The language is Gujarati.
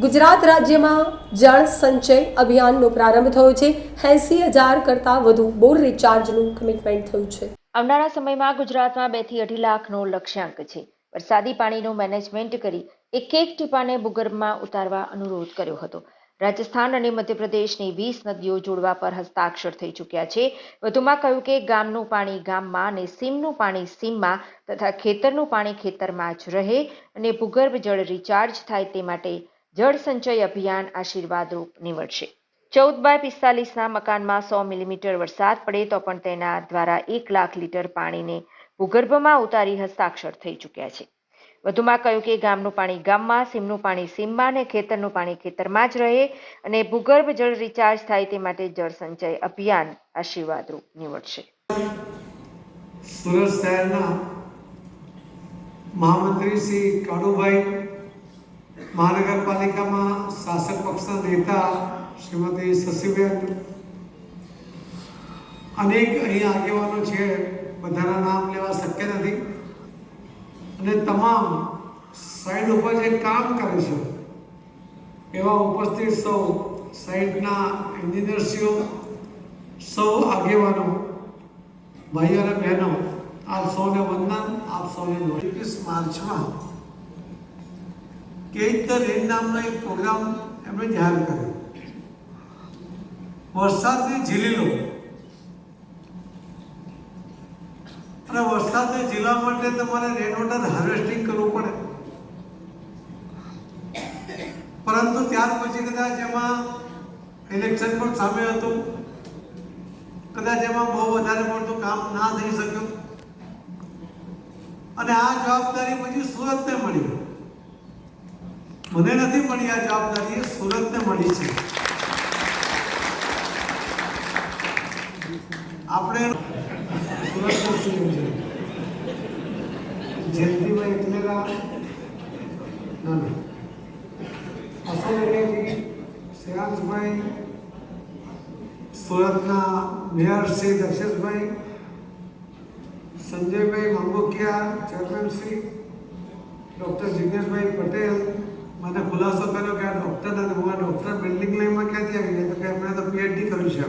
ગુજરાત રાજ્યમાં જળ સંચય અભિયાનનો પ્રારંભ થયો છે। 80,000 કરતાં વધુ બોર રિચાર્જનું કમિટમેન્ટ થયું છે। આવનારા સમયમાં ગુજરાતમાં 2 થી 2.5 લાખનો લક્ષ્યાંક છે। વરસાદી પાણીનું મેનેજમેન્ટ કરી એક ટીપાને ભૂગર્ભમાં ઉતારવા અનુરોધ કર્યો હતો। રાજસ્થાન અને મધ્યપ્રદેશની 20 નદીઓ જોડવા પર હસ્તાક્ષર થઈ ચૂક્યા છે। વધુમાં કહ્યું કે ગામનું પાણી ગામમાં અને સીમનું પાણી સીમમાં તથા ખેતરનું પાણી ખેતરમાં જ રહે અને ભૂગર્ભ જળ રિચાર્જ થાય તે માટે જળ સંચય અભિયાન આશીર્વાદરૂપ નીવડશે। 14x45ના મકાનમાં 100 મિલીમીટર વરસાદ પડે તો પણ તેના દ્વારા 1 લાખ લીટર પાણીને ભૂગર્ભમાં ઉતારી હસ્તાક્ષર થઈ ચૂક્યા છે। વધુમાં કહ્યું કે ગામનું પાણી ગામમાં, સીમનું પાણી સીમમાં અને ખેતરનું પાણી ખેતરમાં જ રહે અને ભૂગર્ભ જળ રિચાર્જ થાય તે માટે જળ સંચય અભિયાન આશીર્વાદરૂપ નીવડશે। સુરત શહેરના મહામંત્રી શ્રી કાળુભાઈ, મહાનગરપાલિકામાં શાસક પક્ષના નેતા શ્રીમતી શશીબેન, અનેક અહીં આગેવાનો છે, બધાના નામ લેવા શક્ય નથી, અને તમામ સાઈડ ઉપર જે કામ કરે છે એવા ઉપસ્થિત સૌ સાઈડના એન્જિનિયરશ્રીઓ, સૌ આગેવાનો, ભાઈઓ અને બહેનો, આપ સૌને વંદન, આપ સૌને 21 માર્ચમાં કેચ ધ રેન નામનો એક પ્રોગ્રામ એમણે જાહેર કર્યો। વરસાદને ઝીલી લો, અને વરસાદને ઝીલવા માટે તમારે રેન વોટર હાર્વેસ્ટિંગ કરવું પડે, પરંતુ ત્યાર પછી કદાચ એમાં ઇલેક્શન પણ સામે હતું, કદાચ એમાં બહુ વધારે પડતું કામ ના થઈ શક્યું, અને આ જવાબદારી પછી સુરતને મળી। મને નથી મળી આ જવાબદારી, સુરતને મળી છે। આપણે સુરતના સીએમ છે જયંતિભાઈ એકલેરા, ના અશોકજી, શ્રેયાંશભાઈ, સુરતના મેયર શ્રી દક્ષેશભાઈ, સંજયભાઈ માંગોકિયા, ચેરમેન શ્રી ડૉક્ટર જિગ્નેશભાઈ પટેલ, મને ખુલાસો કર્યો કે આ ડૉક્ટર નથી, હું આ ડૉક્ટર બિલ્ડિંગ લાઈનમાં ક્યાંથી આવી ગયા, તો કે એમણે તો PhD કર્યું છે।